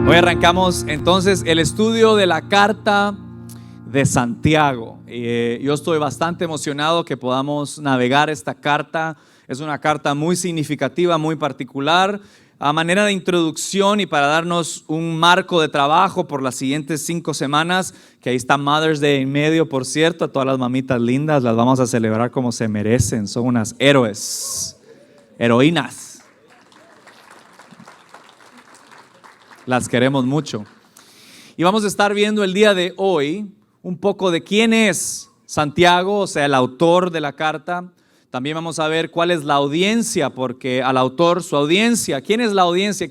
Hoy arrancamos entonces el estudio de la carta de Santiago. Yo estoy bastante emocionado que podamos navegar esta carta. Es una carta muy significativa, muy particular. A manera de introducción y para darnos un marco de trabajo por las siguientes 5 semanas, que ahí está Mother's Day en medio, por cierto, a todas las mamitas lindas, las vamos a celebrar como se merecen. Son unas héroes, heroínas. Las queremos mucho. Y vamos a estar viendo el día de hoy un poco de quién es Santiago, o sea, el autor de la carta. También vamos a ver cuál es la audiencia, porque al autor, su audiencia, ¿quién es la audiencia?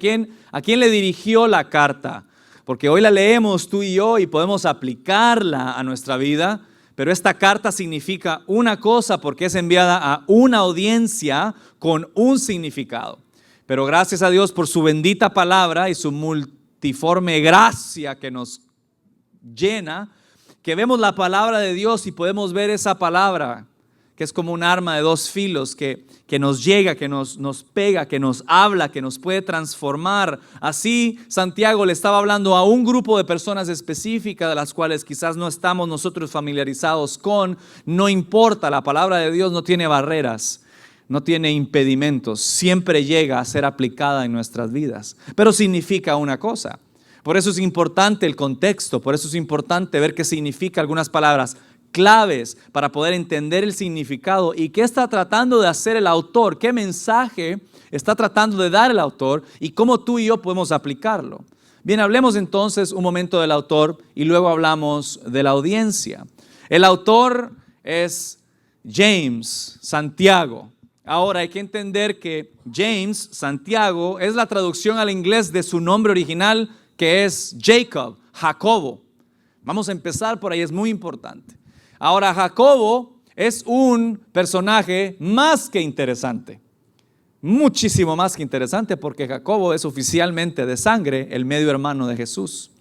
¿A quién le dirigió la carta? Porque hoy la leemos tú y yo y podemos aplicarla a nuestra vida, pero esta carta significa una cosa porque es enviada a una audiencia con un significado. Pero gracias a Dios por su bendita palabra y su multiforme gracia que nos llena, que vemos la palabra de Dios y podemos ver esa palabra que es como un arma de 2 filos que nos llega, que nos pega, que nos habla, que nos puede transformar. Así Santiago le estaba hablando a un grupo de personas específicas de las cuales quizás no estamos nosotros familiarizados con. No importa, la palabra de Dios no tiene barreras. No tiene impedimentos, siempre llega a ser aplicada en nuestras vidas. Pero significa una cosa. Por eso es importante el contexto, por eso es importante ver qué significa algunas palabras claves para poder entender el significado y qué está tratando de hacer el autor, qué mensaje está tratando de dar el autor y cómo tú y yo podemos aplicarlo. Bien, hablemos entonces un momento del autor y luego hablamos de la audiencia. El autor es James, Santiago. Ahora hay que entender que James, Santiago, es la traducción al inglés de su nombre original, que es Jacob, Jacobo. Vamos a empezar por ahí, es muy importante. Ahora, Jacobo es un personaje más que interesante, muchísimo más que interesante, porque Jacobo es oficialmente de sangre el medio hermano de Jesús.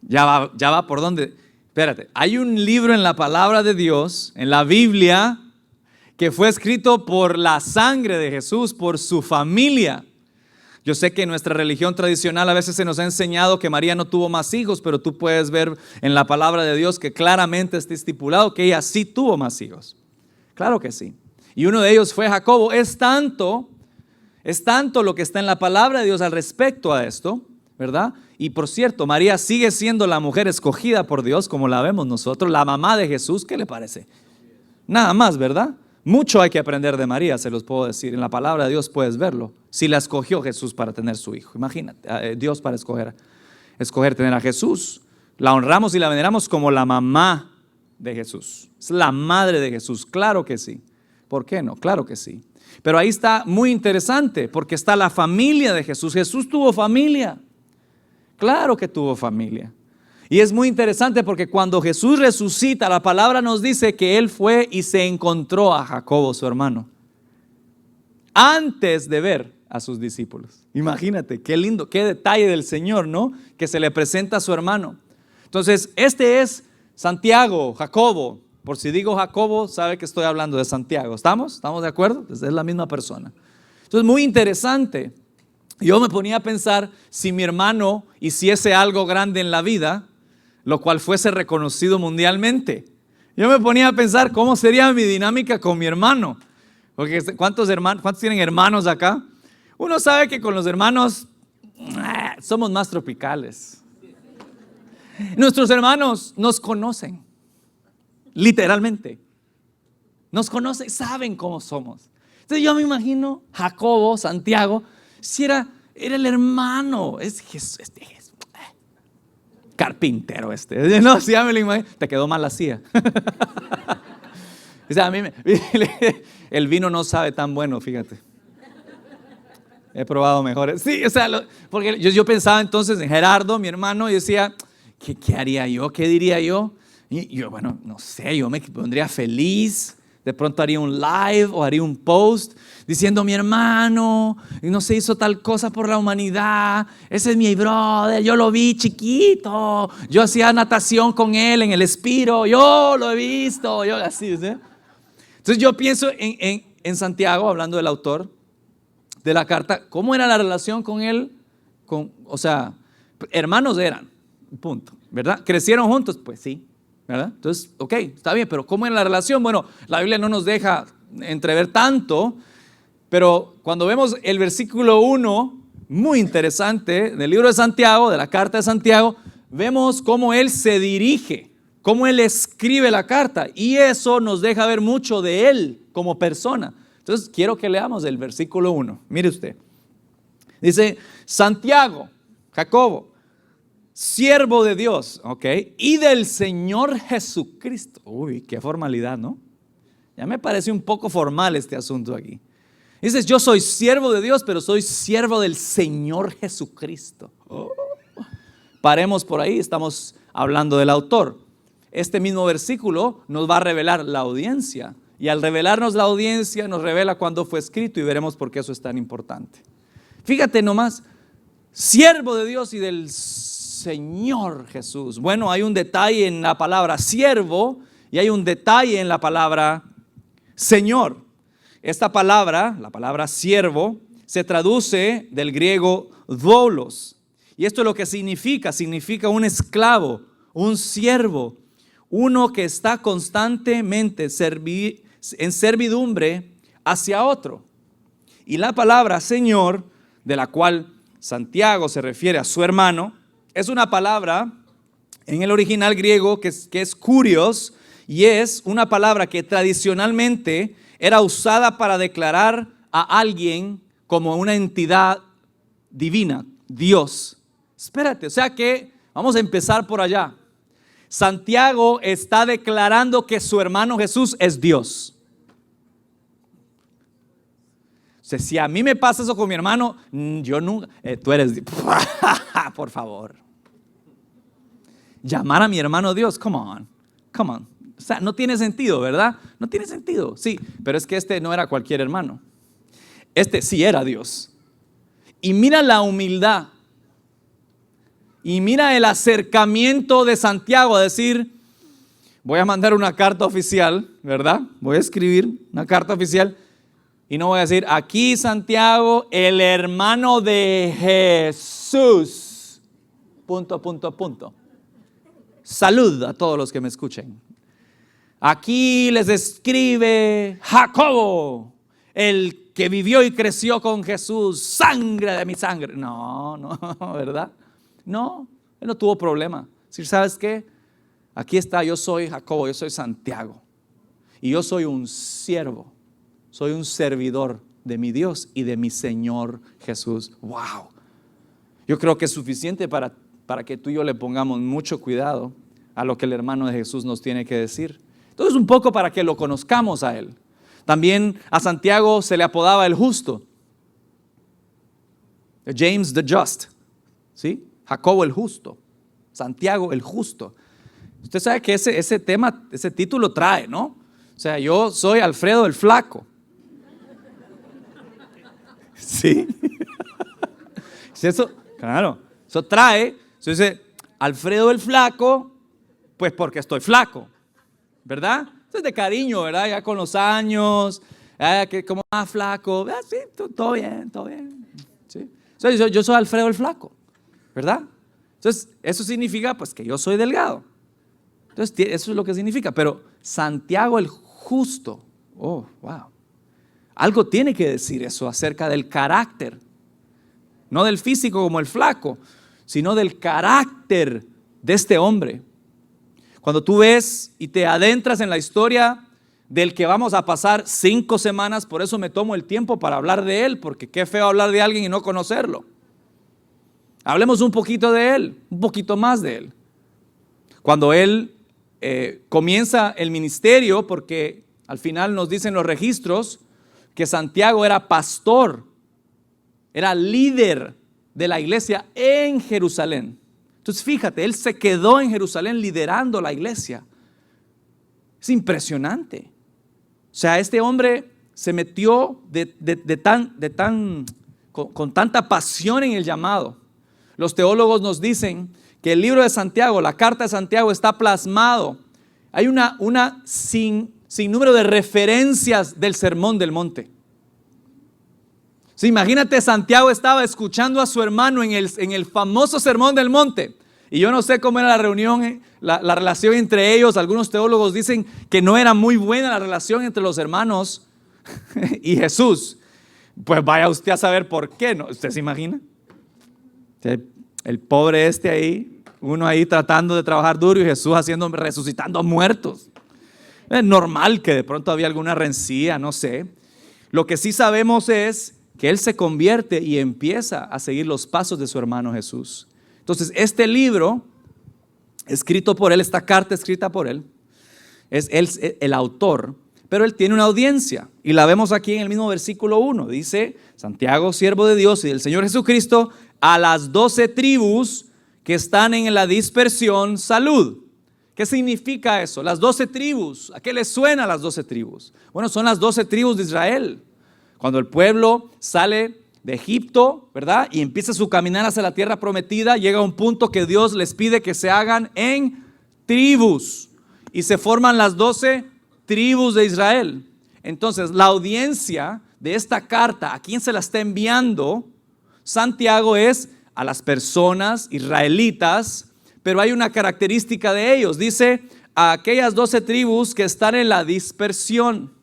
Ya va por dónde. Espérate, hay un libro en la palabra de Dios, en la Biblia, que fue escrito por la sangre de Jesús, por su familia. Yo sé que en nuestra religión tradicional a veces se nos ha enseñado que María no tuvo más hijos, pero tú puedes ver en la palabra de Dios que claramente está estipulado que ella sí tuvo más hijos. Claro que sí. Y uno de ellos fue Jacobo. Es tanto lo que está en la palabra de Dios al respecto a esto, ¿verdad? Y por cierto, María sigue siendo la mujer escogida por Dios, como la vemos nosotros, la mamá de Jesús. ¿Qué le parece? Nada más, ¿verdad? Mucho hay que aprender de María, se los puedo decir. En la palabra de Dios puedes verlo. Si la escogió Jesús para tener su hijo. Imagínate, Dios para escoger tener a Jesús. La honramos y la veneramos como la mamá de Jesús. Es la madre de Jesús, claro que sí. ¿Por qué no? Claro que sí. Pero ahí está muy interesante porque está la familia de Jesús. Jesús tuvo familia. Claro que tuvo familia. Y es muy interesante porque cuando Jesús resucita, la palabra nos dice que Él fue y se encontró a Jacobo, su hermano, antes de ver a sus discípulos. Imagínate, qué lindo, qué detalle del Señor, ¿no? Que se le presenta a su hermano. Entonces, este es Santiago, Jacobo. Por si digo Jacobo, sabe que estoy hablando de Santiago. ¿Estamos? ¿Estamos de acuerdo? Es la misma persona. Entonces, muy interesante. Yo me ponía a pensar si mi hermano hiciese algo grande en la vida, lo cual fuese reconocido mundialmente. Yo me ponía a pensar cómo sería mi dinámica con mi hermano. Porque ¿cuántos tienen hermanos acá? Uno sabe que con los hermanos somos más tropicales. Nuestros hermanos nos conocen, literalmente. Nos conocen, saben cómo somos. Entonces yo me imagino Jacobo, Santiago, si era el hermano, es Jesús, carpintero no, si ya me lo imagino, te quedó mal la silla. O sea, el vino no sabe tan bueno, fíjate. He probado mejores. Sí, o sea, porque yo pensaba entonces en Gerardo, mi hermano, y decía, ¿qué haría yo? ¿Qué diría yo? Y yo, bueno, no sé, yo me pondría feliz. De pronto haría un live o haría un post diciendo mi hermano no se hizo tal cosa por la humanidad, ese es mi brother, yo lo vi chiquito, yo hacía natación con él en el Espiro, yo lo he visto, yo así, ¿sí? Entonces yo pienso en Santiago, hablando del autor de la carta, ¿cómo era la relación con él? o sea, hermanos eran, punto, ¿verdad? ¿Crecieron juntos? Pues sí, ¿verdad? Entonces, ok, está bien, pero ¿cómo era la relación? Bueno, la Biblia no nos deja entrever tanto, pero cuando vemos el versículo 1, muy interesante, del libro de Santiago, de la carta de Santiago, vemos cómo él se dirige, cómo él escribe la carta, y eso nos deja ver mucho de él como persona. Entonces, quiero que leamos el versículo 1. Mire usted. Dice, Santiago, Jacobo, siervo de Dios, ok, y del Señor Jesucristo. Uy, qué formalidad, ¿no? Ya me parece un poco formal este asunto aquí. Dices, yo soy siervo de Dios, pero soy siervo del Señor Jesucristo. Oh. Paremos por ahí, estamos hablando del autor. Este mismo versículo nos va a revelar la audiencia. Y al revelarnos la audiencia, nos revela cuándo fue escrito y veremos por qué eso es tan importante. Fíjate nomás, siervo de Dios y del Señor Jesús. Bueno, hay un detalle en la palabra siervo y hay un detalle en la palabra Señor. Esta palabra, la palabra siervo, se traduce del griego doulos. Y esto es lo que significa un esclavo, un siervo, uno que está constantemente en servidumbre hacia otro. Y la palabra Señor, de la cual Santiago se refiere a su hermano, es una palabra en el original griego que es kurios, y es una palabra que tradicionalmente era usada para declarar a alguien como una entidad divina, Dios. Espérate, o sea que vamos a empezar por allá. Santiago está declarando que su hermano Jesús es Dios. O sea, si a mí me pasa eso con mi hermano, yo nunca, tú eres, por favor. Llamar a mi hermano Dios, come on. O sea, no tiene sentido, ¿verdad? No tiene sentido, sí, pero es que este no era cualquier hermano. Este sí era Dios. Y mira la humildad. Y mira el acercamiento de Santiago a decir, voy a mandar una carta oficial, ¿verdad? Voy a escribir una carta oficial y no voy a decir, aquí Santiago, el hermano de Jesús. Punto. Salud a todos los que me escuchen. Aquí les escribe Jacobo, el que vivió y creció con Jesús, sangre de mi sangre. No, ¿verdad? No, él no tuvo problema. Si ¿sabes qué? Aquí está, yo soy Jacobo, yo soy Santiago. Y yo soy un siervo, soy un servidor de mi Dios y de mi Señor Jesús. ¡Wow! Yo creo que es suficiente para que tú y yo le pongamos mucho cuidado a lo que el hermano de Jesús nos tiene que decir. Entonces, un poco para que lo conozcamos a él. También a Santiago se le apodaba el justo. James the Just, ¿sí? Jacobo el justo, Santiago el justo. Usted sabe que ese tema, ese título trae, ¿no? O sea, yo soy Alfredo el flaco. Sí. Eso, claro, eso trae. Eso dice, Alfredo el flaco, pues porque estoy flaco, ¿verdad? Eso es de cariño, ¿verdad? Ya con los años, que como más flaco, sí, todo bien. ¿Sí? Entonces, yo soy Alfredo el flaco, ¿verdad? Entonces, eso significa pues que yo soy delgado. Entonces, eso es lo que significa. Pero Santiago el justo, oh, wow. Algo tiene que decir eso acerca del carácter. No del físico como el flaco, sino del carácter de este hombre. Cuando tú ves y te adentras en la historia del que vamos a pasar 5 semanas, por eso me tomo el tiempo para hablar de él, porque qué feo hablar de alguien y no conocerlo. Hablemos un poquito de él, un poquito más de él. Cuando él comienza el ministerio, porque al final nos dicen los registros que Santiago era pastor, era líder de la iglesia en Jerusalén. Entonces fíjate, él se quedó en Jerusalén liderando la iglesia. Es impresionante. O sea, este hombre se metió con tanta pasión en el llamado. Los teólogos nos dicen que el libro de Santiago, la carta de Santiago, está plasmado. Hay una sin número de referencias del Sermón del Monte. Sí, imagínate, Santiago estaba escuchando a su hermano en el famoso Sermón del Monte. Y yo no sé cómo era la reunión, la relación entre ellos. Algunos teólogos dicen que no era muy buena la relación entre los hermanos y Jesús. Pues vaya usted a saber por qué, ¿no? ¿Usted se imagina? El pobre ahí, uno ahí tratando de trabajar duro y Jesús resucitando muertos. Es normal que de pronto había alguna rencilla, no sé. Lo que sí sabemos es que él se convierte y empieza a seguir los pasos de su hermano Jesús. Entonces, este libro, escrito por él, esta carta escrita por él, es él el autor, pero él tiene una audiencia. Y la vemos aquí en el mismo versículo 1. Dice, Santiago, siervo de Dios y del Señor Jesucristo, a las 12 tribus que están en la dispersión, salud. ¿Qué significa eso? Las 12 tribus. ¿A qué les suena las 12 tribus? Bueno, son las 12 tribus de Israel. Cuando el pueblo sale de Egipto, ¿verdad? Y empieza su caminar hacia la tierra prometida, llega a un punto que Dios les pide que se hagan en tribus. Y se forman las 12 tribus de Israel. Entonces, la audiencia de esta carta, ¿a quién se la está enviando? Santiago es a las personas israelitas, pero hay una característica de ellos. Dice, a aquellas 12 tribus que están en la dispersión.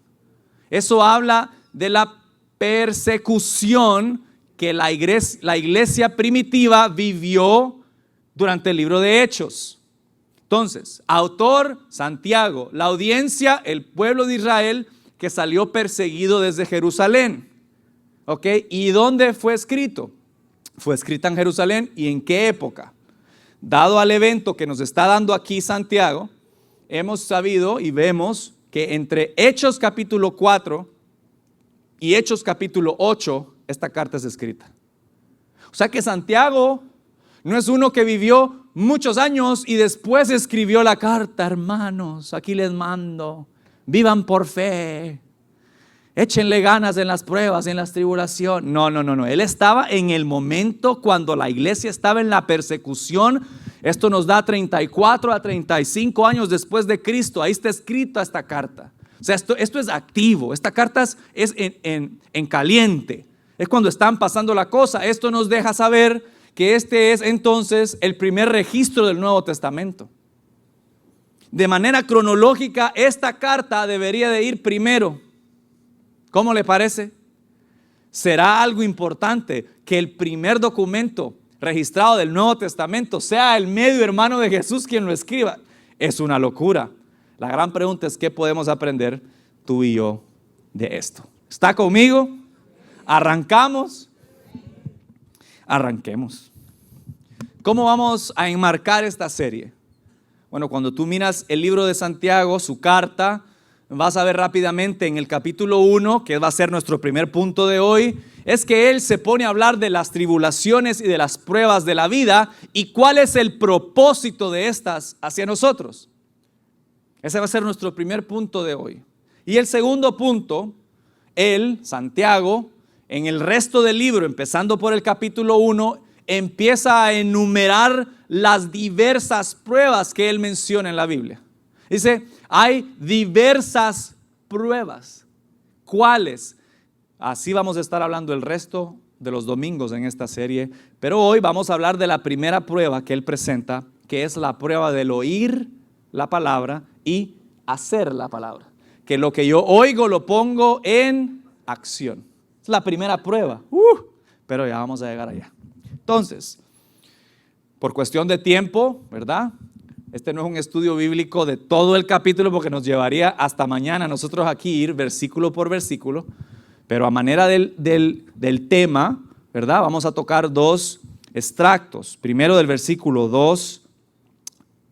Eso habla de la persecución que la iglesia primitiva vivió durante el libro de Hechos. Entonces, autor Santiago, la audiencia, el pueblo de Israel que salió perseguido desde Jerusalén. ¿Ok? ¿Y dónde fue escrito? Fue escrita en Jerusalén. ¿Y en qué época? Dado al evento que nos está dando aquí Santiago, hemos sabido y vemos que entre Hechos capítulo 4 y Hechos capítulo 8, esta carta es escrita. O sea que Santiago no es uno que vivió muchos años y después escribió la carta. Hermanos, aquí les mando, vivan por fe, échenle ganas en las pruebas, en las tribulaciones. No. Él estaba en el momento cuando la iglesia estaba en la persecución. Esto nos da 34 a 35 años después de Cristo. Ahí está escrita esta carta. O sea, esto es activo. Esta carta es en caliente. Es cuando están pasando la cosa. Esto nos deja saber que este es entonces el primer registro del Nuevo Testamento. De manera cronológica, esta carta debería de ir primero. ¿Cómo le parece? ¿Será algo importante que el primer documento registrado del Nuevo Testamento sea el medio hermano de Jesús quien lo escriba? Es una locura. La gran pregunta es, ¿qué podemos aprender tú y yo de esto? ¿Está conmigo? ¿Arrancamos? Arranquemos. ¿Cómo vamos a enmarcar esta serie? Bueno, cuando tú miras el libro de Santiago, su carta, vas a ver rápidamente en el capítulo 1, que va a ser nuestro primer punto de hoy, es que él se pone a hablar de las tribulaciones y de las pruebas de la vida y cuál es el propósito de estas hacia nosotros. Ese va a ser nuestro primer punto de hoy. Y el segundo punto, él, Santiago, en el resto del libro, empezando por el capítulo 1, empieza a enumerar las diversas pruebas que él menciona en la Biblia. Dice, hay diversas pruebas. ¿Cuáles? Así vamos a estar hablando el resto de los domingos en esta serie. Pero hoy vamos a hablar de la primera prueba que él presenta, que es la prueba del oír la palabra y hacer la palabra. Que lo que yo oigo lo pongo en acción. Es la primera prueba. Pero ya vamos a llegar allá. Entonces, por cuestión de tiempo, ¿verdad? Este no es un estudio bíblico de todo el capítulo porque nos llevaría hasta mañana nosotros aquí ir versículo por versículo. Pero a manera del tema, ¿verdad? Vamos a tocar dos extractos. Primero del versículo 2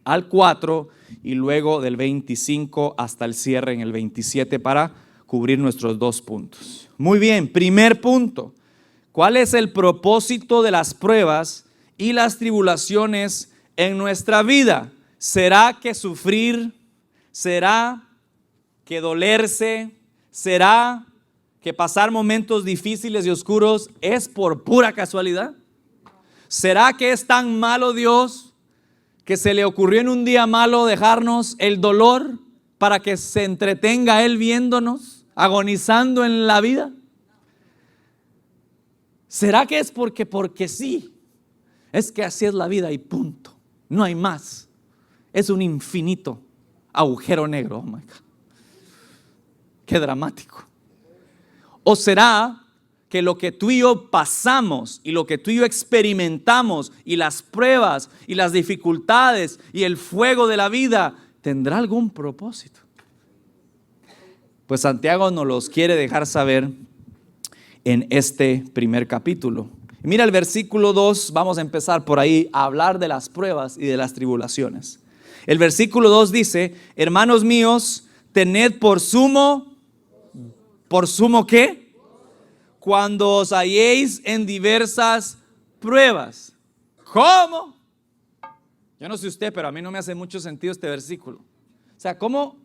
al 4 y luego del 25 hasta el cierre en el 27 para cubrir nuestros dos puntos. Muy bien, primer punto. ¿Cuál es el propósito de las pruebas y las tribulaciones en nuestra vida? ¿Será que sufrir? ¿Será que dolerse? ¿Será que pasar momentos difíciles y oscuros es por pura casualidad? ¿Será que es tan malo Dios que se le ocurrió en un día malo dejarnos el dolor para que se entretenga Él viéndonos, agonizando en la vida? ¿Será que es porque sí? Es que así es la vida y punto. No hay más. Es un infinito agujero negro. Oh my God. Qué dramático. ¿O será que lo que tú y yo pasamos y lo que tú y yo experimentamos y las pruebas y las dificultades y el fuego de la vida tendrá algún propósito? Pues Santiago nos los quiere dejar saber en este primer capítulo. Mira el versículo 2, vamos a empezar por ahí a hablar de las pruebas y de las tribulaciones. El versículo 2 dice: hermanos míos, tened por sumo ¿qué? Cuando os halléis en diversas pruebas. ¿Cómo? Yo no sé usted, pero a mí no me hace mucho sentido este versículo. O sea, ¿cómo,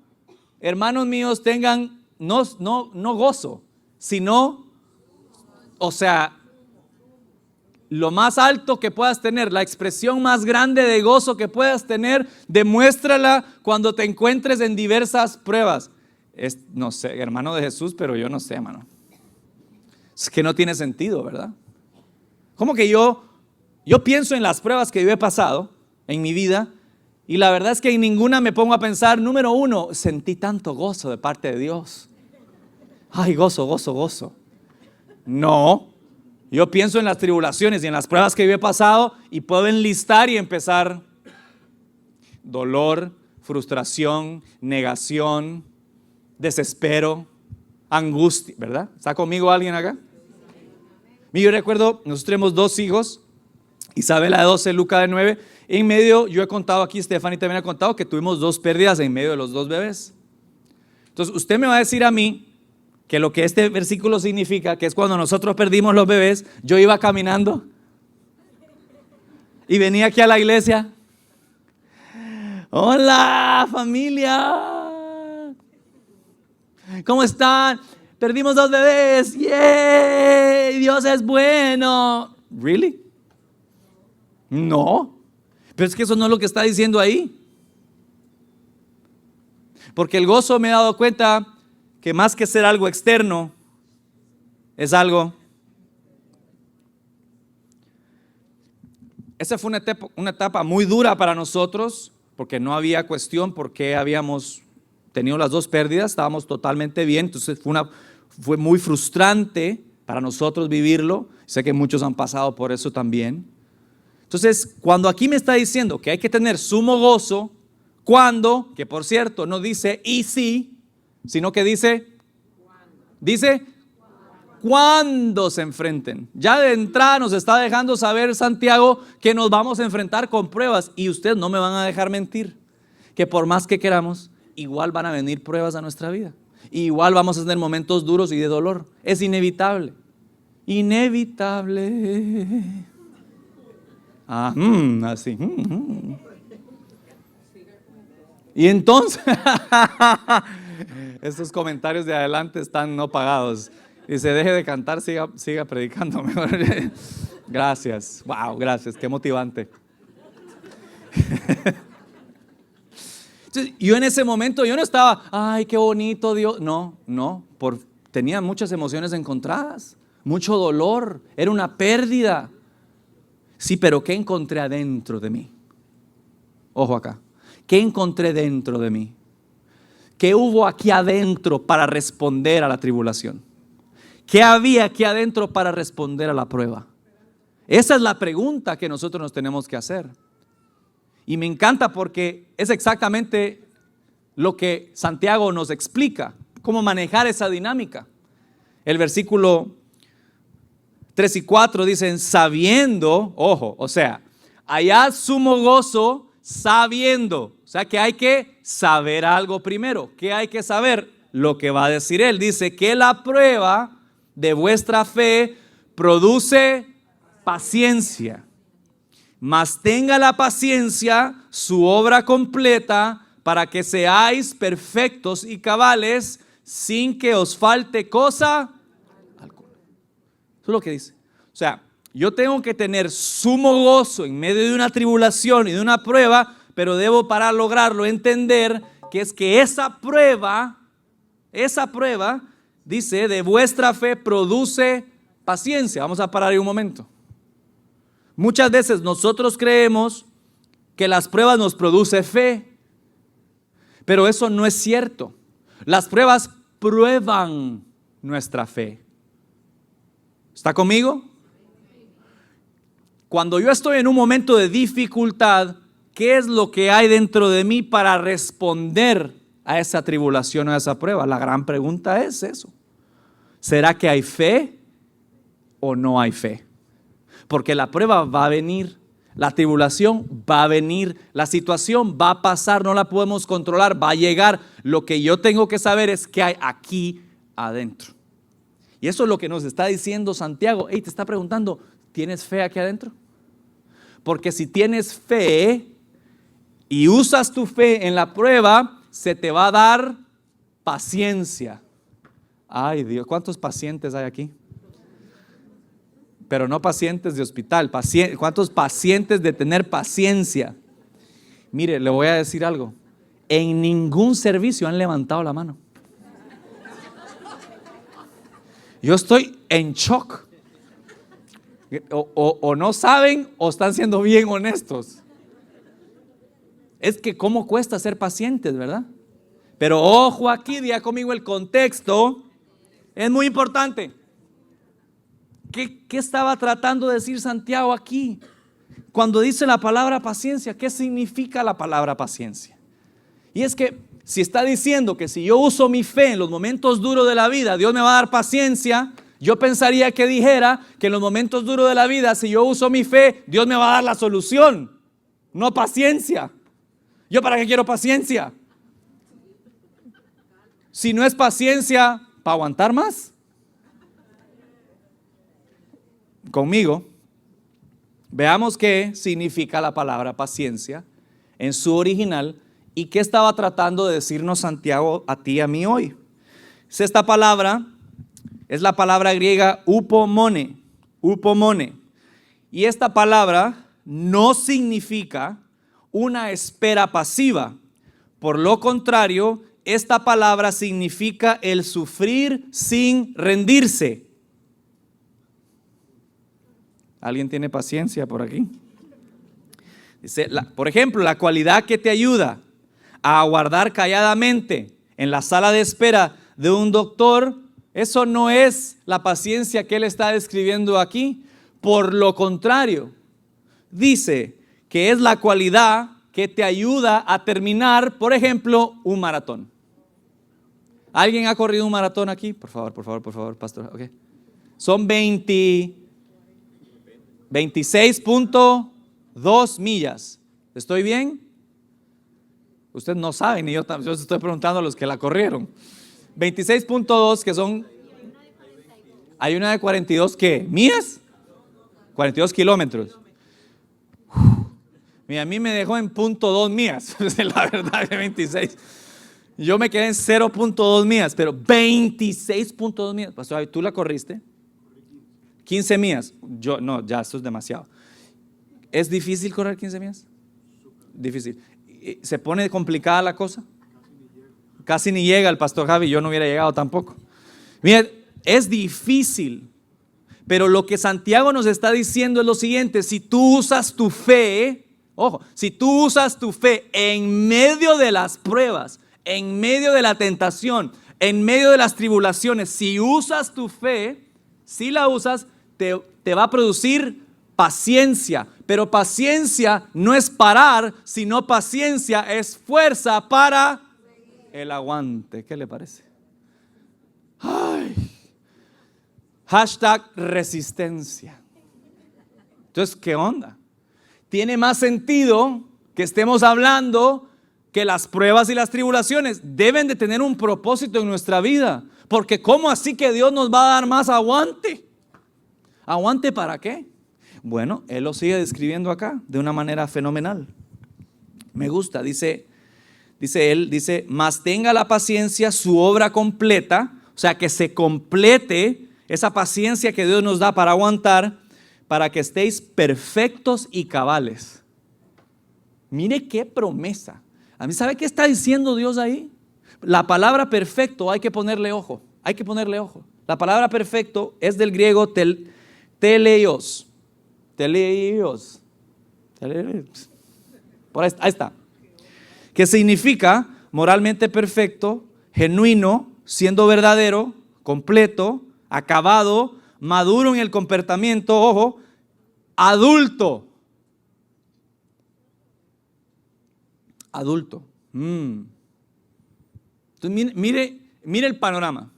hermanos míos, tengan no gozo, sino, o sea, lo más alto que puedas tener, la expresión más grande de gozo que puedas tener, demuéstrala cuando te encuentres en diversas pruebas? No sé, hermano de Jesús, pero yo no sé, hermano. Es que no tiene sentido, ¿verdad? Como que yo pienso en las pruebas que yo he pasado en mi vida, y la verdad es que en ninguna me pongo a pensar, número uno, sentí tanto gozo de parte de Dios. Ay, gozo, gozo, gozo. No. Yo pienso en las tribulaciones y en las pruebas que yo he pasado y puedo enlistar y empezar: dolor, frustración, negación, desespero, angustia, ¿verdad? ¿Está conmigo alguien acá? Yo recuerdo, nosotros tenemos 2 hijos, Isabela de 12, Luca de 9. En medio, yo he contado aquí, Stephanie también ha contado que tuvimos 2 pérdidas en medio de los 2 bebés. Entonces usted me va a decir a mí que lo que este versículo significa, que es cuando nosotros perdimos los bebés, yo iba caminando y venía aquí a la iglesia. Hola familia, ¿cómo están? Perdimos 2 bebés, ¡yay! Dios es bueno. ¿Really? No, pero es que eso no es lo que está diciendo ahí. Porque el gozo, me he dado cuenta que más que ser algo externo, es algo. Esa fue una etapa muy dura para nosotros, porque no había cuestión, porque habíamos tenido las 2 pérdidas, estábamos totalmente bien. Entonces fue muy frustrante para nosotros vivirlo. Sé que muchos han pasado por eso también. Entonces, cuando aquí me está diciendo que hay que tener sumo gozo, cuando, que por cierto no dice y si, sino que dice cuando se enfrenten. Ya de entrada nos está dejando saber Santiago que nos vamos a enfrentar con pruebas, y ustedes no me van a dejar mentir, que por más que queramos, igual van a venir pruebas a nuestra vida, igual vamos a tener momentos duros y de dolor. Es inevitable. Inevitable. Así. Y entonces estos comentarios de adelante están no pagados. Dice: deje de cantar, siga predicando mejor. Gracias. Wow, gracias, qué motivante. Entonces, yo en ese momento, yo no estaba, ay, qué bonito Dios. No, tenía muchas emociones encontradas, mucho dolor, era una pérdida. Sí, pero ¿qué encontré adentro de mí? Ojo acá. ¿Qué encontré dentro de mí? ¿Qué hubo aquí adentro para responder a la tribulación? ¿Qué había aquí adentro para responder a la prueba? Esa es la pregunta que nosotros nos tenemos que hacer. Y me encanta porque es exactamente lo que Santiago nos explica, cómo manejar esa dinámica. El versículo 3 y 4 dicen: sabiendo, ojo, o sea, hallad sumo gozo sabiendo. O sea que hay que saber algo primero. ¿Qué hay que saber? Lo que va a decir él. Dice que la prueba de vuestra fe produce paciencia. Mas tenga la paciencia su obra completa, para que seáis perfectos y cabales, sin que os falte cosa alguna. Eso es lo que dice. O sea, yo tengo que tener sumo gozo en medio de una tribulación y de una prueba, pero debo, para lograrlo, entender que es que esa prueba, dice, de vuestra fe produce paciencia. Vamos a parar ahí un momento. Muchas veces nosotros creemos que las pruebas nos producen fe, pero eso no es cierto. Las pruebas prueban nuestra fe. ¿Está conmigo? Cuando yo estoy en un momento de dificultad, ¿qué es lo que hay dentro de mí para responder a esa tribulación o a esa prueba? La gran pregunta es eso. ¿Será que hay fe o no hay fe? Porque la prueba va a venir, la tribulación va a venir, la situación va a pasar, no la podemos controlar, va a llegar. Lo que yo tengo que saber es qué hay aquí adentro. Y eso es lo que nos está diciendo Santiago. Te está preguntando, ¿tienes fe aquí adentro? Porque si tienes fe y usas tu fe en la prueba, se te va a dar paciencia. Ay Dios, ¿cuántos pacientes hay aquí? Pero no pacientes de hospital, ¿cuántos pacientes de tener paciencia? Mire, le voy a decir algo. En ningún servicio han levantado la mano. Yo estoy en shock. O no saben o están siendo bien honestos. Es que cómo cuesta ser pacientes, ¿verdad? Pero ojo aquí, diga conmigo el contexto. Es muy importante. ¿Qué estaba tratando de decir Santiago aquí? Cuando dice la palabra paciencia, ¿qué significa la palabra paciencia? Y es que si está diciendo que si yo uso mi fe en los momentos duros de la vida, Dios me va a dar paciencia, yo pensaría que dijera que en los momentos duros de la vida, si yo uso mi fe, Dios me va a dar la solución, no paciencia. ¿Yo para qué quiero paciencia? Si no es paciencia, ¿para aguantar más? Conmigo, veamos qué significa la palabra paciencia en su original y qué estaba tratando de decirnos Santiago a ti y a mí hoy. Esta palabra es la palabra griega upomone, y esta palabra no significa una espera pasiva. Por lo contrario, esta palabra significa el sufrir sin rendirse. ¿Alguien tiene paciencia por aquí? Dice, por ejemplo, la cualidad que te ayuda a aguardar calladamente en la sala de espera de un doctor, eso no es la paciencia que él está describiendo aquí. Por lo contrario, dice que es la cualidad que te ayuda a terminar, por ejemplo, un maratón. ¿Alguien ha corrido un maratón aquí? Por favor, pastor. Okay. Son 26.2 millas. ¿Estoy bien? Ustedes no saben, y yo estoy preguntando a los que la corrieron. 26.2, que son... Hay una de 42, ¿qué? ¿Millas? 42 kilómetros. Mira, a mí me dejó en .2 millas, la verdad, de 26. Yo me quedé en 0.2 millas, pero 26.2 millas. Pastor, ¿tú la corriste? 15 millas. Yo, no, ya, esto es demasiado. ¿Es difícil correr 15 millas? Difícil. ¿Se pone complicada la cosa? Casi ni llega el pastor Javi, yo no hubiera llegado tampoco. Mira, es difícil, pero lo que Santiago nos está diciendo es lo siguiente: si tú usas tu fe, ojo, si tú usas tu fe en medio de las pruebas, en medio de la tentación, en medio de las tribulaciones, si usas tu fe, si la usas, te va a producir paciencia. Pero paciencia no es parar, sino paciencia es fuerza para el aguante. ¿Qué le parece? Ay. Hashtag resistencia. Entonces, ¿qué onda? Tiene más sentido que estemos hablando que las pruebas y las tribulaciones deben de tener un propósito en nuestra vida. Porque ¿cómo así que Dios nos va a dar más aguante? ¿Aguante para qué? Bueno, Él lo sigue describiendo acá de una manera fenomenal. Me gusta, dice Él, mas tenga la paciencia su obra completa, o sea, que se complete esa paciencia que Dios nos da para aguantar, para que estéis perfectos y cabales. Mire qué promesa. A mí, ¿sabe qué está diciendo Dios ahí? La palabra perfecto hay que ponerle ojo, hay que ponerle ojo. La palabra perfecto es del griego teleios. Teleios. Ahí está. Que significa moralmente perfecto, genuino, siendo verdadero, completo, acabado, maduro en el comportamiento, ojo, adulto. Adulto. Entonces, mire el panorama.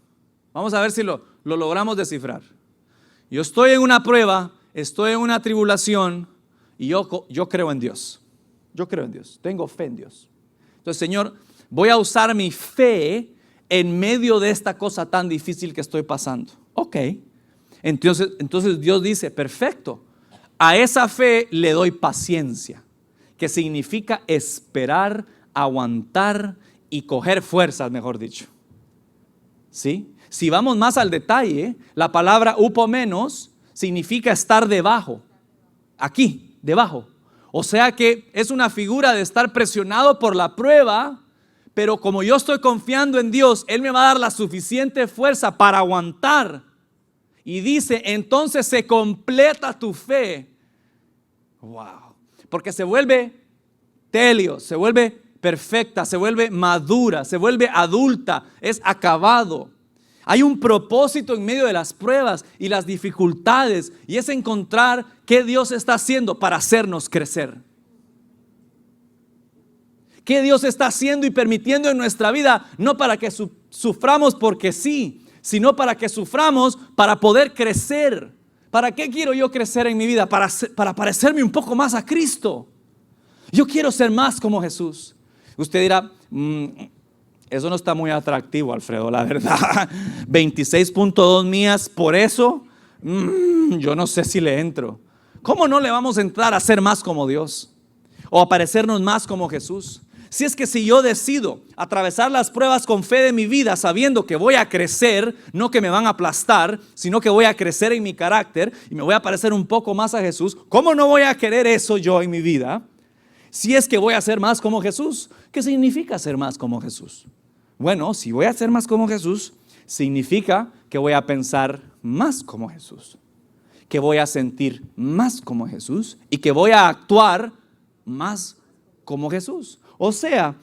Vamos a ver si lo logramos descifrar. Yo estoy en una prueba, estoy en una tribulación y yo creo en Dios. Yo creo en Dios, tengo fe en Dios. Entonces, Señor, voy a usar mi fe en medio de esta cosa tan difícil que estoy pasando. Ok. Entonces Dios dice, perfecto. A esa fe le doy paciencia, que significa esperar, aguantar y coger fuerzas, mejor dicho. ¿Sí? Si vamos más al detalle, la palabra upomenos significa estar debajo. Aquí, debajo. O sea que es una figura de estar presionado por la prueba, pero como yo estoy confiando en Dios, Él me va a dar la suficiente fuerza para aguantar. Y dice, entonces se completa tu fe. Wow. Porque se vuelve telio, se vuelve perfecta, se vuelve madura, se vuelve adulta, es acabado. Hay un propósito en medio de las pruebas y las dificultades, y es encontrar qué Dios está haciendo para hacernos crecer. ¿Qué Dios está haciendo y permitiendo en nuestra vida? No para que suframos porque sí, sino para que suframos para poder crecer. ¿Para qué quiero yo crecer en mi vida? Para parecerme un poco más a Cristo. Yo quiero ser más como Jesús. Usted dirá, eso no está muy atractivo, Alfredo, la verdad. 26.2 millas, por eso, yo no sé si le entro. ¿Cómo no le vamos a entrar a ser más como Dios? O a parecernos más como Jesús. Si es que si yo decido atravesar las pruebas con fe de mi vida, sabiendo que voy a crecer, no que me van a aplastar, sino que voy a crecer en mi carácter y me voy a parecer un poco más a Jesús, ¿cómo no voy a querer eso yo en mi vida? Si es que voy a ser más como Jesús. ¿Qué significa ser más como Jesús? Bueno, si voy a ser más como Jesús, significa que voy a pensar más como Jesús, que voy a sentir más como Jesús y que voy a actuar más como Jesús. O sea,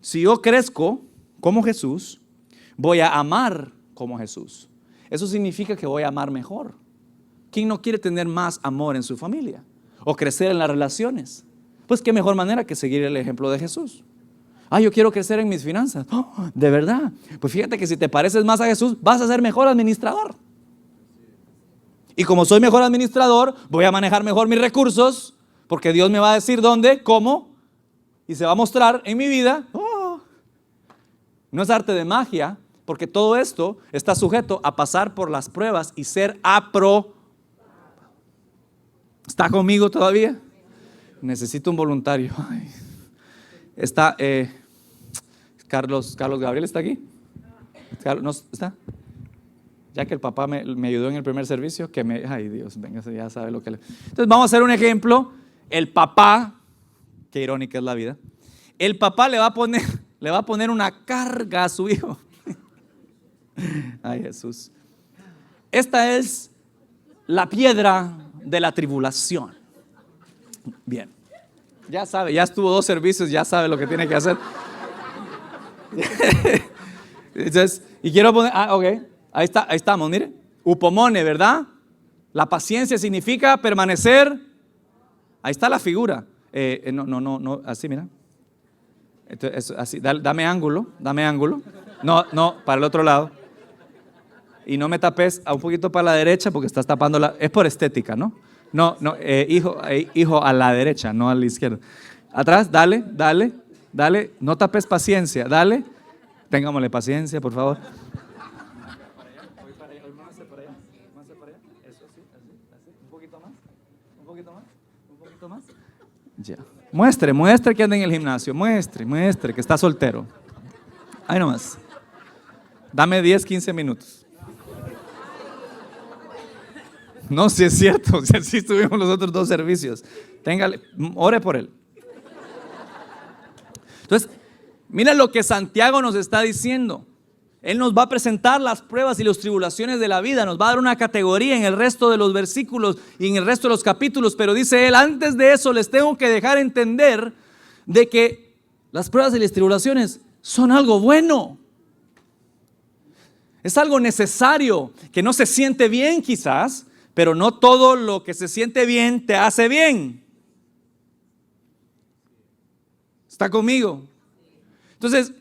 si yo crezco como Jesús, voy a amar como Jesús. Eso significa que voy a amar mejor. ¿Quién no quiere tener más amor en su familia? O crecer en las relaciones. Pues qué mejor manera que seguir el ejemplo de Jesús. Yo quiero crecer en mis finanzas. ¿De verdad? Pues fíjate que si te pareces más a Jesús, vas a ser mejor administrador. Y como soy mejor administrador, voy a manejar mejor mis recursos, porque Dios me va a decir dónde, cómo, y se va a mostrar en mi vida. No es arte de magia, porque todo esto está sujeto a pasar por las pruebas y ser aprobado. ¿Está conmigo todavía? Necesito un voluntario. Está Carlos Gabriel, ¿está aquí? ¿No está? Ya que el papá me ayudó en el primer servicio, ay Dios, venga, ya sabe lo que le... Entonces vamos a hacer un ejemplo. El papá, qué irónica es la vida, el papá le va a poner una carga a su hijo. Ay Jesús. Esta es la piedra de la tribulación. Bien. Ya sabe, ya estuvo 2 servicios, ya sabe lo que tiene que hacer. Entonces, y quiero poner, ok, ahí estamos, mire. Upomone, ¿verdad? La paciencia significa permanecer. Ahí está la figura. No, así, mira. Entonces, así, dame ángulo. No, para el otro lado. Y no me tapes un poquito para la derecha porque estás tapando es por estética, ¿no? No, hijo a la derecha, no a la izquierda. Atrás, dale, no tapes paciencia, dale. Tengámosle paciencia, por favor. Voy para allá, más para allá. Eso sí, así, un poquito más. Ya. Muestre que anda en el gimnasio, muestre que está soltero. Ahí nomás. Dame 10, 15 minutos. No, si es cierto, si así estuvimos los otros 2 servicios. Ore por él. Entonces, mira lo que Santiago nos está diciendo. Él nos va a presentar las pruebas y las tribulaciones de la vida, nos va a dar una categoría en el resto de los versículos y en el resto de los capítulos, pero dice Él, antes de eso les tengo que dejar entender de que las pruebas y las tribulaciones son algo bueno. Es algo necesario, que no se siente bien quizás, pero no todo lo que se siente bien te hace bien. ¿Está conmigo? Entonces,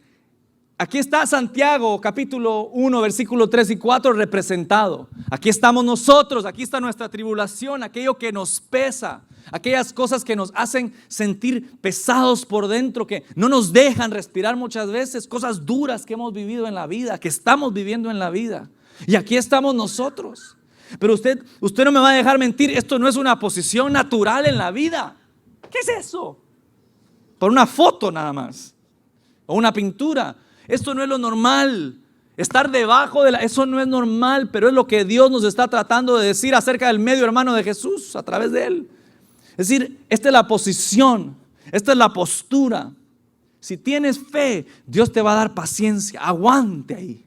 aquí está Santiago, capítulo 1, versículo 3 y 4 representado. Aquí estamos nosotros, aquí está nuestra tribulación, aquello que nos pesa, aquellas cosas que nos hacen sentir pesados por dentro, que no nos dejan respirar muchas veces, cosas duras que hemos vivido en la vida, que estamos viviendo en la vida. Y aquí estamos nosotros. Pero usted no me va a dejar mentir, esto no es una posición natural en la vida. ¿Qué es eso? Por una foto nada más, o una pintura. Esto no es lo normal. Estar debajo eso no es normal, pero es lo que Dios nos está tratando de decir acerca del medio hermano de Jesús a través de Él. Es decir, esta es la posición, esta es la postura. Si tienes fe, Dios te va a dar paciencia. Aguante ahí.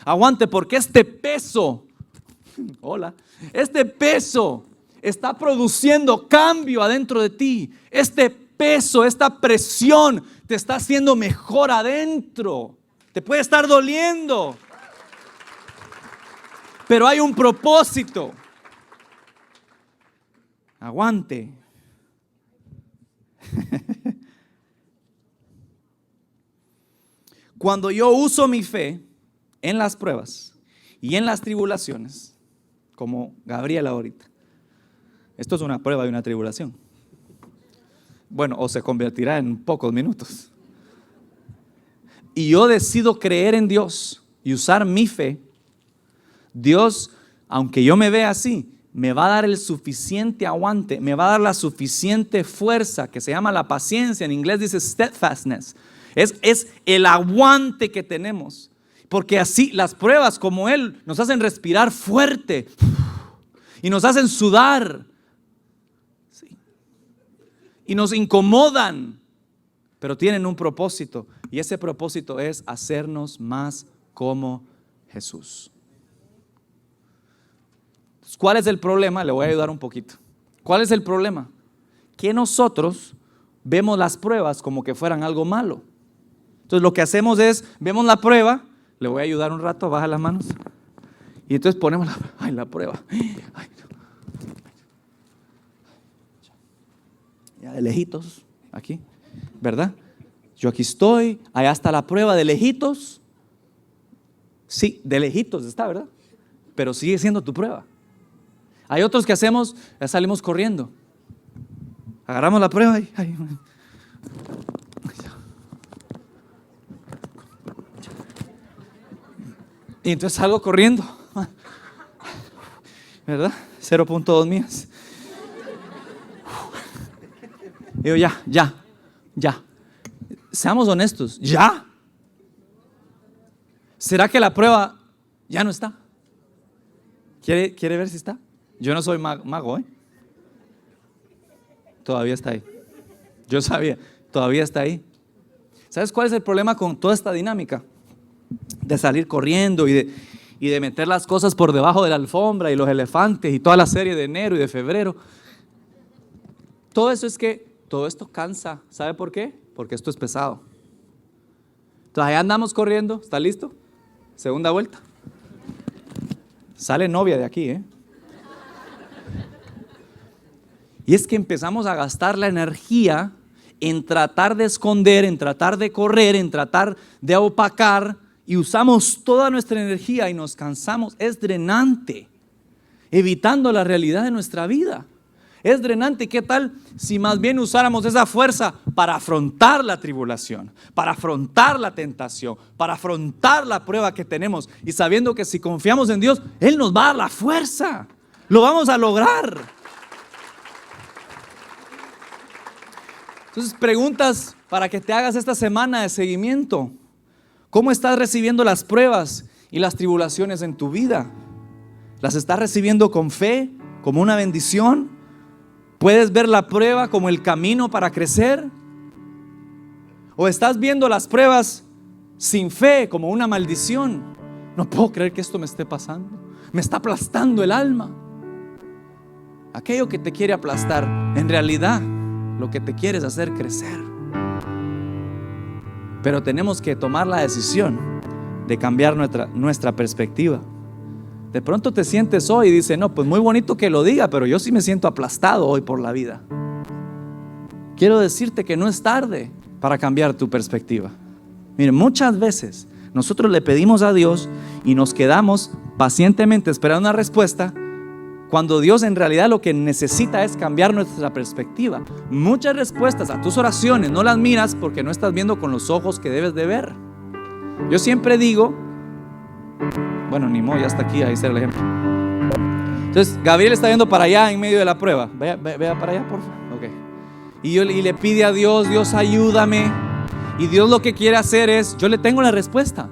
Aguante, porque este peso está produciendo cambio adentro de ti. Este peso, esta presión te está haciendo mejor adentro. Te puede estar doliendo, pero hay un propósito. Aguante. Cuando yo uso mi fe en las pruebas y en las tribulaciones, como Gabriela ahorita, esto es una prueba y una tribulación. Bueno, o se convertirá en pocos minutos. Y yo decido creer en Dios y usar mi fe. Dios, aunque yo me vea así, me va a dar el suficiente aguante, me va a dar la suficiente fuerza, que se llama la paciencia, en inglés dice steadfastness. Es el aguante que tenemos. Porque así las pruebas como Él nos hacen respirar fuerte y nos hacen sudar. Sí. Y nos incomodan, pero tienen un propósito. Y ese propósito es hacernos más como Jesús. ¿Cuál es el problema? Le voy a ayudar un poquito. ¿Cuál es el problema? Que nosotros vemos las pruebas como que fueran algo malo. Entonces lo que hacemos es, vemos la prueba, le voy a ayudar un rato, baja las manos. Y entonces ponemos la prueba. Ay, ya de lejitos, aquí, ¿verdad? Yo aquí estoy, allá está la prueba de lejitos. Sí, de lejitos está, ¿verdad? Pero sigue siendo tu prueba. Hay otros que hacemos, ya salimos corriendo. Agarramos la prueba y entonces salgo corriendo, ¿verdad? 0.2 millas. Digo, ya. Seamos honestos, ¿ya? ¿Será que la prueba ya no está? ¿Quiere ver si está? Yo no soy mago, ¿eh? Todavía está ahí. Yo sabía, todavía está ahí. ¿Sabes cuál es el problema con toda esta dinámica? De salir corriendo y de meter las cosas por debajo de la alfombra y los elefantes y toda la serie de enero y de febrero. Todo eso es que todo esto cansa. ¿Sabe por qué? Porque esto es pesado. Entonces allá andamos corriendo. ¿Está listo? Segunda vuelta. Sale novia de aquí, ¿eh? Y es que empezamos a gastar la energía en tratar de esconder, en tratar de correr, en tratar de opacar, y usamos toda nuestra energía y nos cansamos. Es drenante, evitando la realidad de nuestra vida. Es drenante. ¿Qué tal si más bien usáramos esa fuerza para afrontar la tribulación, para afrontar la tentación, para afrontar la prueba que tenemos, y sabiendo que si confiamos en Dios, Él nos va a dar la fuerza, lo vamos a lograr? Entonces, preguntas para que te hagas esta semana de seguimiento. ¿Cómo estás recibiendo las pruebas y las tribulaciones en tu vida? ¿Las estás recibiendo con fe, como una bendición? ¿Puedes ver la prueba como el camino para crecer? ¿O estás viendo las pruebas sin fe como una maldición? No puedo creer que esto me esté pasando. Me está aplastando el alma. Aquello que te quiere aplastar, en realidad lo que te quiere es hacer crecer. Pero tenemos que tomar la decisión de cambiar nuestra perspectiva. De pronto te sientes hoy y dices, no, pues muy bonito que lo diga, pero yo sí me siento aplastado hoy por la vida. Quiero decirte que no es tarde para cambiar tu perspectiva. Miren, muchas veces nosotros le pedimos a Dios y nos quedamos pacientemente esperando una respuesta, cuando Dios en realidad lo que necesita es cambiar nuestra perspectiva. Muchas respuestas a tus oraciones no las miras porque no estás viendo con los ojos que debes de ver. Yo siempre digo, bueno, ni modo, ya está aquí, ahí está el ejemplo. Entonces Gabriel está viendo para allá en medio de la prueba. Vea para allá, por favor. Okay. Y le pide a Dios, Dios ayúdame. Y Dios lo que quiere hacer es, yo le tengo la respuesta.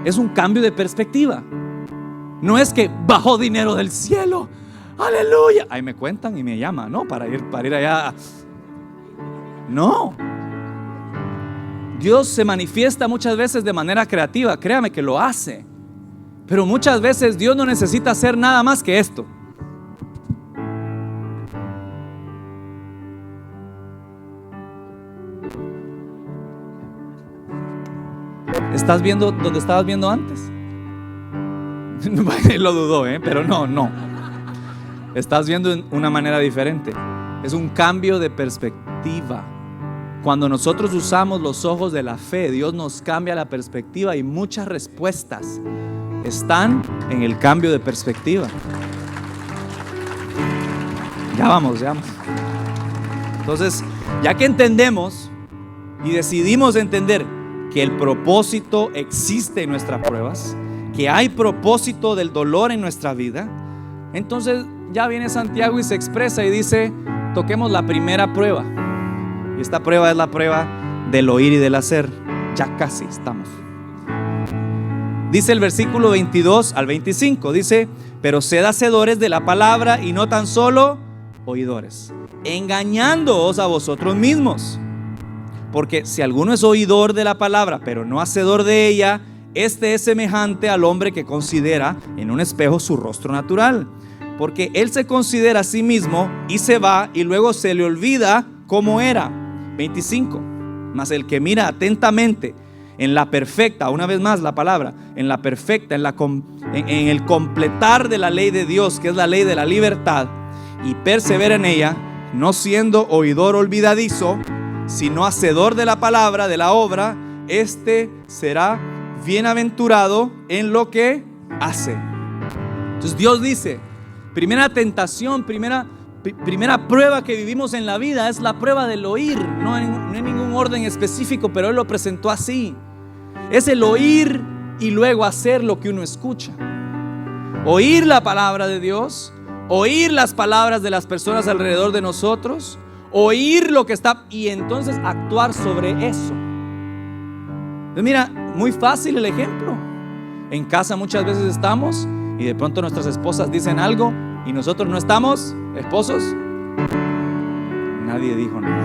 Es un cambio de perspectiva. No es que bajó dinero del cielo, aleluya. Ahí me cuentan y me llaman, ¿no? Para ir allá. No. Dios se manifiesta muchas veces de manera creativa, créame que lo hace. Pero muchas veces Dios no necesita hacer nada más que esto. ¿Estás viendo donde estabas viendo antes? Lo dudó, pero no. Estás viendo en una manera diferente. Es un cambio de perspectiva. Cuando nosotros usamos los ojos de la fe, Dios nos cambia la perspectiva y muchas respuestas están en el cambio de perspectiva. Ya vamos. Entonces, ya que entendemos y decidimos entender que el propósito existe en nuestras pruebas, que hay propósito del dolor en nuestra vida, entonces ya viene Santiago y se expresa y dice, toquemos la primera prueba. Y esta prueba es la prueba del oír y del hacer. Ya casi estamos. Dice el versículo 22 al 25, dice, pero sed hacedores de la palabra y no tan solo oidores, engañándoos a vosotros mismos. Porque si alguno es oidor de la palabra, pero no hacedor de ella, este es semejante al hombre que considera en un espejo su rostro natural. Porque él se considera a sí mismo y se va y luego se le olvida cómo era. 25. Mas el que mira atentamente en la perfecta, una vez más la palabra, en la perfecta, en el completar de la ley de Dios, que es la ley de la libertad, y persevera en ella, no siendo oidor olvidadizo, sino hacedor de la palabra, de la obra, este será bienaventurado en lo que hace. Entonces Dios dice, primera tentación, primera prueba que vivimos en la vida es la prueba del oír. No en ningún orden específico, pero Él lo presentó así. Es el oír y luego hacer lo que uno escucha. Oír la palabra de Dios, oír las palabras de las personas alrededor de nosotros, oír lo que está y entonces actuar sobre eso. Entonces mira, muy fácil el ejemplo. En casa muchas veces estamos y de pronto nuestras esposas dicen algo y nosotros no estamos, esposos. Nadie dijo nada.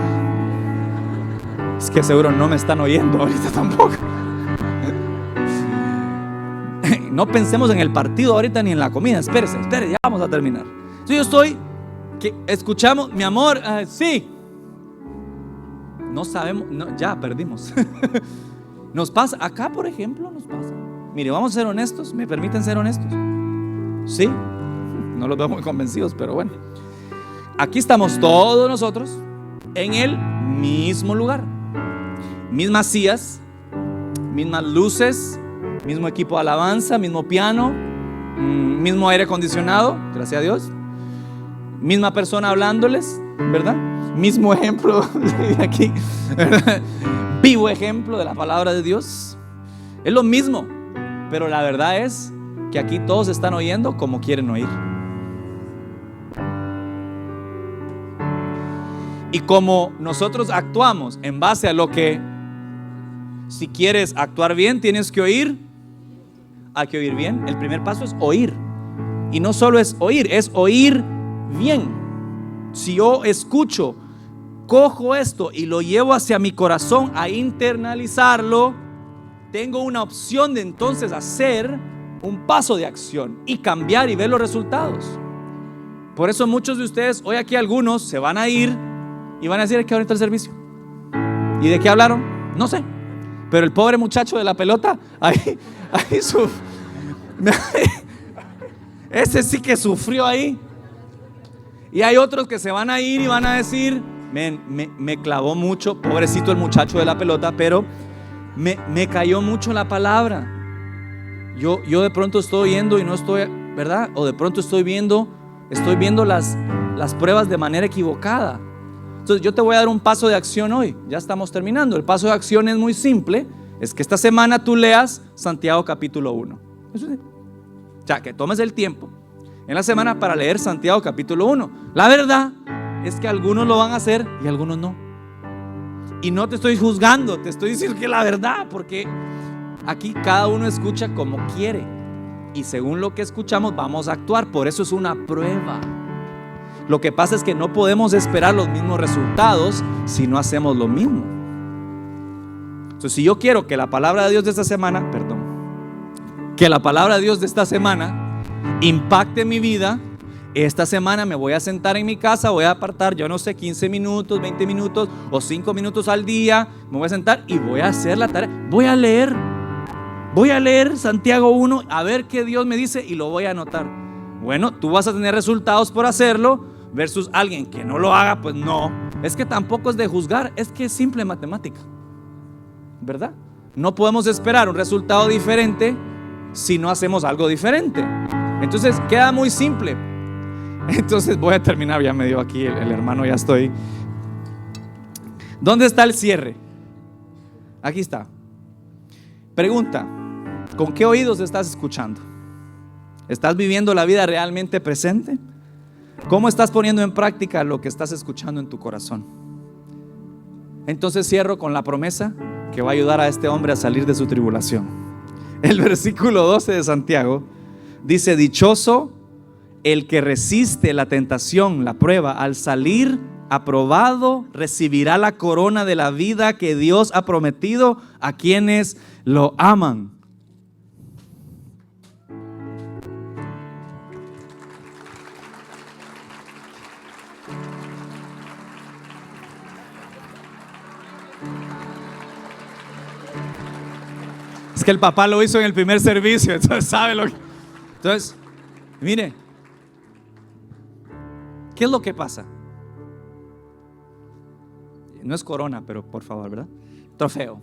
Es que seguro no me están oyendo ahorita tampoco. No pensemos en el partido ahorita ni en la comida. Espere, ya vamos a terminar. Entonces yo estoy, que escuchamos, mi amor, sí. No sabemos, no, ya perdimos. Nos pasa, acá por ejemplo nos pasa. Mire, vamos a ser honestos, ¿me permiten ser honestos? Sí, no los veo muy convencidos, pero bueno. Aquí estamos todos nosotros en el mismo lugar. Mismas sillas, mismas luces, mismo equipo de alabanza, mismo piano, mismo aire acondicionado, gracias a Dios. Misma persona hablándoles, ¿verdad? Mismo ejemplo de aquí, ¿verdad? Vivo ejemplo de la palabra de Dios. Es lo mismo, pero la verdad es que aquí todos están oyendo como quieren oír. Y como nosotros actuamos en base a lo que, si quieres actuar bien, tienes que oír. Hay que oír bien. El primer paso es oír. Y no solo es oír bien. Si yo escucho, cojo esto y lo llevo hacia mi corazón a internalizarlo, tengo una opción de entonces hacer un paso de acción y cambiar y ver los resultados. Por eso muchos de ustedes, hoy aquí algunos se van a ir y van a decir: ¿qué hora entra el servicio? ¿Y de qué hablaron? No sé. Pero el pobre muchacho de la pelota, ahí ese sí que sufrió ahí. Y hay otros que se van a ir y van a decir: me clavó mucho, pobrecito el muchacho de la pelota, pero me cayó mucho la palabra. Yo de pronto estoy yendo y no estoy, ¿verdad? O de pronto estoy viendo las pruebas de manera equivocada. Entonces yo te voy a dar un paso de acción hoy. Ya estamos terminando. El paso de acción es muy simple. Es que esta semana tú leas Santiago capítulo 1. Eso sí. O sea, que tomes el tiempo en la semana para leer Santiago capítulo 1. La verdad es que algunos lo van a hacer y algunos no. Y no te estoy juzgando, te estoy diciendo que la verdad, porque aquí cada uno escucha como quiere. Y según lo que escuchamos vamos a actuar. Por eso es una prueba. Lo que pasa es que no podemos esperar los mismos resultados si no hacemos lo mismo. Entonces, si yo quiero que la palabra de Dios de esta semana, que la palabra de Dios de esta semana impacte mi vida, esta semana me voy a sentar en mi casa, voy a apartar, yo no sé, 15 minutos, 20 minutos o 5 minutos al día, me voy a sentar y voy a hacer la tarea. Voy a leer Santiago 1, a ver qué Dios me dice y lo voy a anotar. Bueno, tú vas a tener resultados por hacerlo versus alguien que no lo haga. Pues no, es que tampoco es de juzgar, es que es simple matemática, ¿verdad? No podemos esperar un resultado diferente si no hacemos algo diferente. Entonces queda muy simple. Entonces voy a terminar, ya me dio aquí el hermano, ya estoy. ¿Dónde está el cierre? Aquí está. Pregunta: ¿con qué oídos estás escuchando? ¿Estás viviendo la vida realmente presente? ¿Cómo estás poniendo en práctica lo que estás escuchando en tu corazón? Entonces cierro con la promesa que va a ayudar a este hombre a salir de su tribulación. El versículo 12 de Santiago dice: dichoso el que resiste la tentación, la prueba, al salir aprobado recibirá la corona de la vida que Dios ha prometido a quienes lo aman. Es que el papá lo hizo en el primer servicio, entonces sabe lo que... Entonces, mire, ¿qué es lo que pasa? No es corona, pero por favor, ¿verdad? Trofeo.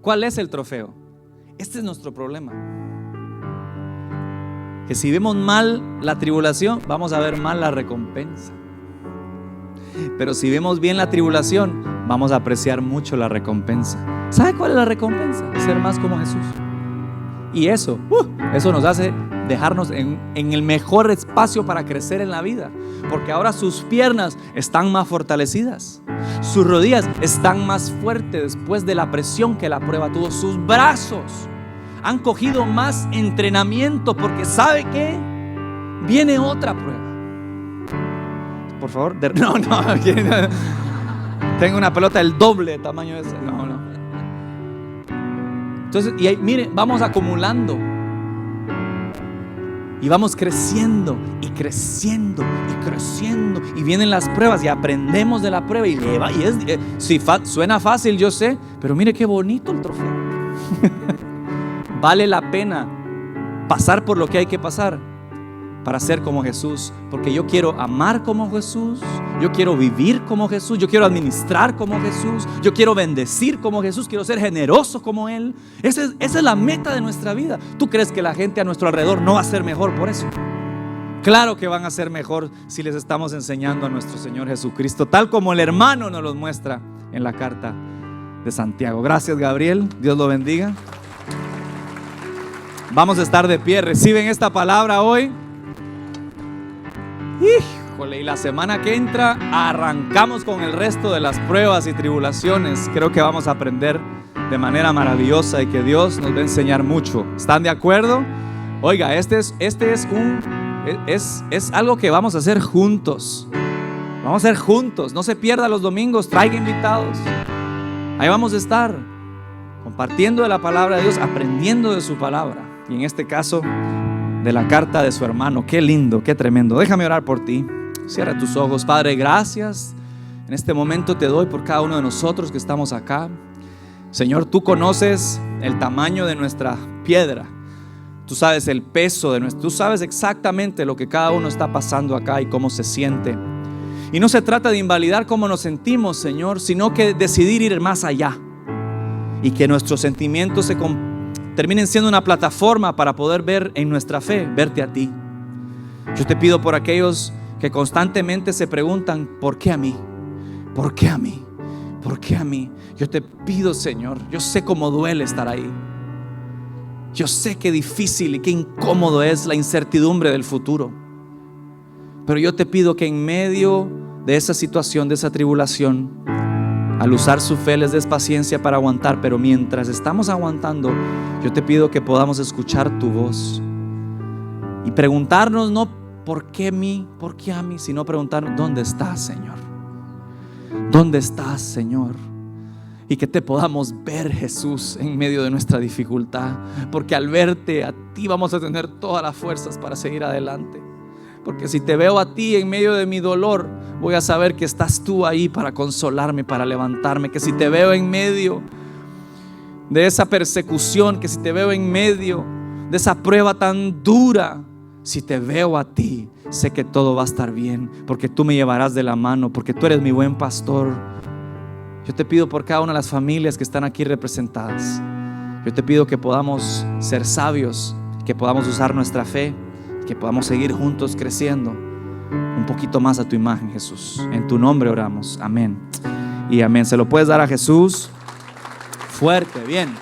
¿Cuál es el trofeo? Este es nuestro problema. Que si vemos mal la tribulación, vamos a ver mal la recompensa. Pero si vemos bien la tribulación, vamos a apreciar mucho la recompensa. ¿Sabe cuál es la recompensa? Ser más como Jesús. Y eso nos hace dejarnos en el mejor espacio para crecer en la vida. Porque ahora sus piernas están más fortalecidas, sus rodillas están más fuertes después de la presión que la prueba tuvo. Sus brazos han cogido más entrenamiento porque sabe que viene otra prueba. Por favor, no. Tengo una pelota del doble de tamaño de ese. No. Entonces, y ahí, mire, vamos acumulando y vamos creciendo y vienen las pruebas y aprendemos de la prueba suena fácil, yo sé, pero mire qué bonito el trofeo. Vale la pena pasar por lo que hay que pasar para ser como Jesús, porque yo quiero amar como Jesús, yo quiero vivir como Jesús, yo quiero administrar como Jesús, yo quiero bendecir como Jesús, quiero ser generoso como Él. Esa es la meta de nuestra vida. ¿Tú crees que la gente a nuestro alrededor no va a ser mejor por eso? Claro que van a ser mejor si les estamos enseñando a nuestro Señor Jesucristo, tal como el hermano nos lo muestra en la carta de Santiago. Gracias, Gabriel, Dios lo bendiga. Vamos a estar de pie. ¿Reciben esta palabra hoy? Híjole, y la semana que entra arrancamos con el resto de las pruebas y tribulaciones. Creo que vamos a aprender de manera maravillosa y que Dios nos va a enseñar mucho. ¿Están de acuerdo? Oiga, este es algo que vamos a hacer juntos. Vamos a hacer juntos. No se pierda los domingos, traiga invitados. Ahí vamos a estar. compartiendo de la palabra de Dios, aprendiendo de su palabra. Y en este caso, de la carta de su hermano. Qué lindo, qué tremendo. Déjame orar por ti. Cierra tus ojos. Padre, gracias. En este momento te doy por cada uno de nosotros que estamos acá. Señor, tú conoces el tamaño de nuestra piedra. Tú sabes el peso de nuestro. Tú sabes exactamente lo que cada uno está pasando acá y cómo se siente. Y no se trata de invalidar cómo nos sentimos, Señor, sino que decidir ir más allá. Y que nuestros sentimientos terminen siendo una plataforma para poder ver en nuestra fe, verte a ti. Yo te pido por aquellos que constantemente se preguntan, ¿por qué a mí? ¿Por qué a mí? ¿Por qué a mí? Yo te pido, Señor, yo sé cómo duele estar ahí. Yo sé qué difícil y qué incómodo es la incertidumbre del futuro. Pero yo te pido que en medio de esa situación, de esa tribulación, al usar su fe les des paciencia para aguantar. Pero mientras estamos aguantando, yo te pido que podamos escuchar tu voz y preguntarnos no ¿por qué a mí? Sino preguntarnos ¿dónde estás, Señor? ¿Dónde estás, Señor? Y que te podamos ver, Jesús, en medio de nuestra dificultad, porque al verte a ti vamos a tener todas las fuerzas para seguir adelante. Porque si te veo a ti en medio de mi dolor, voy a saber que estás tú ahí para consolarme, para levantarme. Que si te veo en medio de esa persecución, que si te veo en medio de esa prueba tan dura, si te veo a ti, sé que todo va a estar bien, porque tú me llevarás de la mano, porque tú eres mi buen pastor. Yo te pido por cada una de las familias que están aquí representadas. Yo te pido que podamos ser sabios, que podamos usar nuestra fe, que podamos seguir juntos creciendo un poquito más a tu imagen, Jesús. En tu nombre oramos, amén y amén. Se lo puedes dar a Jesús fuerte, bien.